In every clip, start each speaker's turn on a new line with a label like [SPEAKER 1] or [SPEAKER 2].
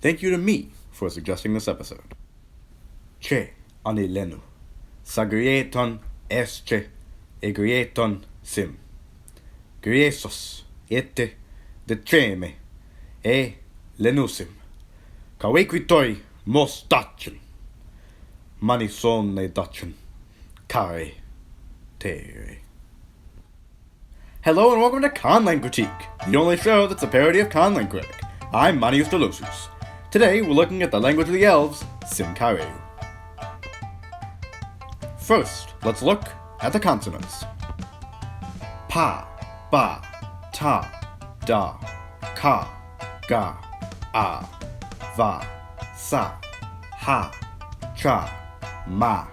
[SPEAKER 1] Thank you to me for suggesting this episode. Che anilenu, sagrieton esche, egrieton sim. Griesos ete deceme, e lenusim, cavequitoi mos dacen, manison ne dacen, care tere. Hello and welcome to Conlang Critic, the only show that's a parody of Conlang Critic. I'm Manius Dolosus. Today we're looking at the language of the Elves, Sémka'reu. First, let's look at the consonants. Pa, ba, ta, da, ka, ga, a, va, sa, ha, cha, ma,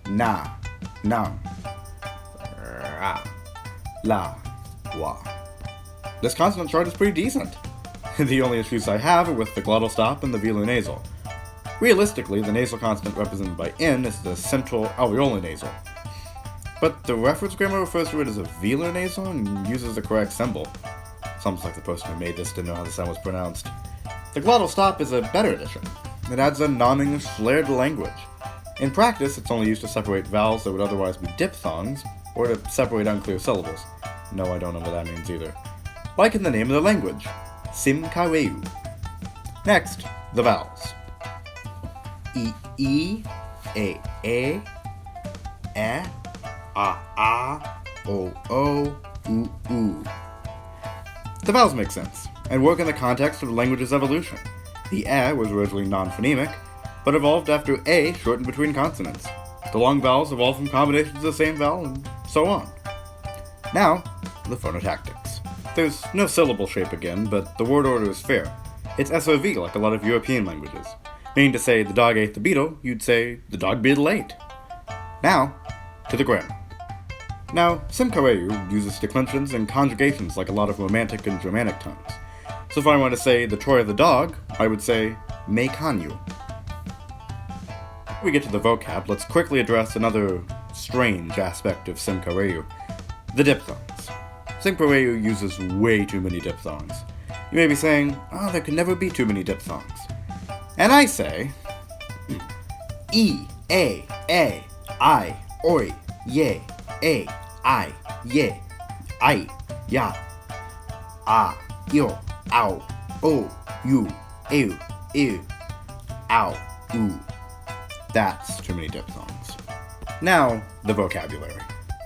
[SPEAKER 1] na, nam, ra, la, wa. This consonant chart is pretty decent. The only issues I have are with the glottal stop and the velar nasal. Realistically, the nasal consonant represented by N is the central alveolar nasal. But the reference grammar refers to it as a velar nasal and uses the correct symbol. It's almost like the person who made this didn't know how the sound was pronounced. The glottal stop is a better addition. It adds a non-English flair to language. In practice, it's only used to separate vowels that would otherwise be diphthongs, or to separate unclear syllables. No, I don't know what that means either. Like in the name of the language, Sémka'reu. Next, the vowels. E, a, e, a, o, u. The vowels make sense, and work in the context of the language's evolution. The e was originally non-phonemic, but evolved after a shortened between consonants. The long vowels evolved from combinations of the same vowel, and so on. Now, the phonotactics. There's no syllable shape again, but the word order is fair. It's SOV like a lot of European languages. Meaning to say the dog ate the beetle, you'd say the dog beetle ate. Now, to the grammar. Now, Sémka'reu uses declensions and conjugations like a lot of Romantic and Germanic tongues. So if I want to say the toy of the dog, I would say me kanyu. Before we get to the vocab, let's quickly address another strange aspect of Sémka'reu, the diphthongs. Sémka'reu uses way too many diphthongs. You may be saying, oh, there can never be too many diphthongs. And I say, E, A, I, oi, ye, A, I, ye, I, ya, a, yo, ow, o, you, ew, ow, oo. That's too many diphthongs. Now, the vocabulary.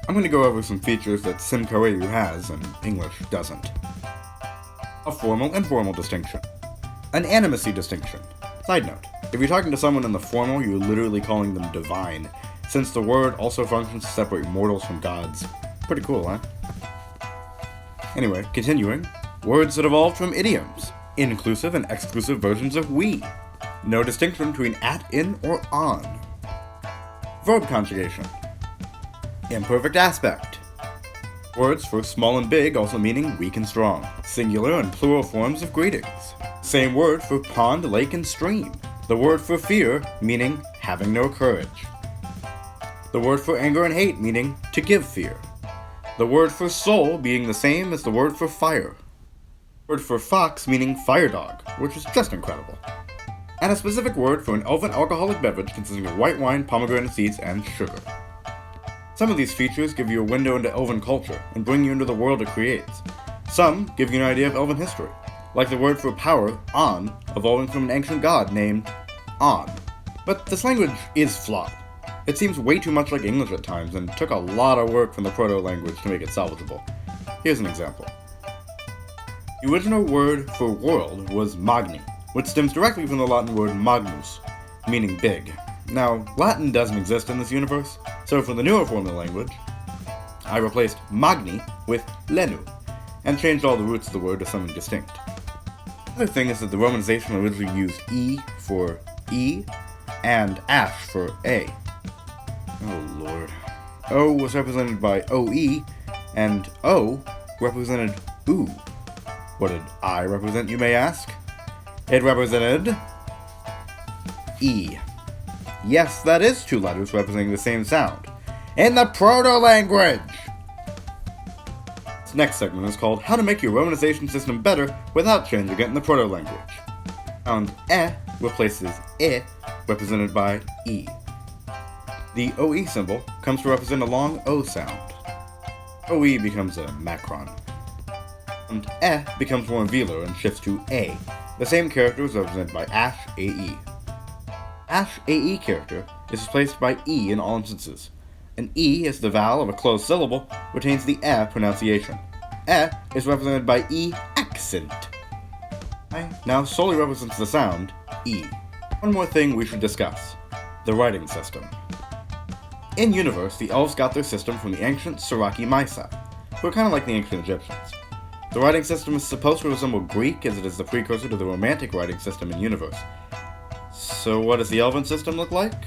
[SPEAKER 1] I'm going to go over some features that Sémka'reu has and English doesn't. A formal and formal distinction. An animacy distinction. Side note, if you're talking to someone in the formal, you're literally calling them divine, since the word also functions to separate mortals from gods. Pretty cool, huh? Anyway, continuing. Words that evolved from idioms. Inclusive and exclusive versions of we. No distinction between at, in, or on. Verb conjugation. Imperfect aspect. Words for small and big also meaning weak and strong. Singular and plural forms of greetings. Same word for pond, lake, and stream. The word for fear meaning having no courage. The word for anger and hate meaning to give fear. The word for soul being the same as the word for fire. The word for fox meaning fire dog, which is just incredible. And a specific word for an elven alcoholic beverage consisting of white wine, pomegranate seeds, and sugar. Some of these features give you a window into elven culture and bring you into the world it creates. Some give you an idea of elven history, like the word for power, on, evolving from an ancient god named On. But this language is flawed. It seems way too much like English at times and took a lot of work from the proto-language to make it salvageable. Here's an example. The original word for world was magni, which stems directly from the Latin word magnus, meaning big. Now, Latin doesn't exist in this universe, so for the newer form of the language, I replaced magni with lenu, and changed all the roots of the word to something distinct. Another thing is that the Romanization originally used E for E, and ash for A. Oh lord. O was represented by OE, and O represented OO. What did I represent, you may ask? It represented E. Yes, that is two letters representing the same sound. In the proto-language! This next segment is called How to Make Your Romanization System Better Without Changing It in the Proto-Language. Sound E replaces I, represented by E. The OE symbol comes to represent a long O sound. OE becomes a macron. And E becomes more velar and shifts to A. The same character is represented by AE. AE character is replaced by E in all instances. An E is the vowel of a closed syllable, retains the E pronunciation. E is represented by E accent. I now solely represents the sound E. One more thing we should discuss: the writing system. In universe, the Elves got their system from the ancient Siraki Maisa, who are kind of like the ancient Egyptians. The writing system is supposed to resemble Greek, as it is the precursor to the Romantic writing system in universe. So what does the Elven system look like?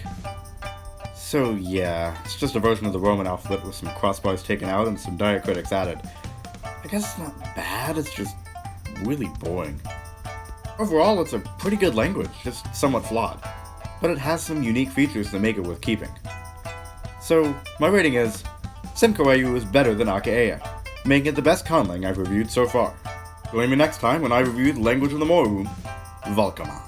[SPEAKER 1] So yeah, it's just a version of the Roman alphabet with some crossbars taken out and some diacritics added. I guess it's not bad, it's just really boring. Overall, it's a pretty good language, just somewhat flawed. But it has some unique features that make it worth keeping. So, my rating is, Sémka'reu is better than Aka'ea, making it the best Conlang I've reviewed so far. Join me next time when I review the language of the Moru, Valkama.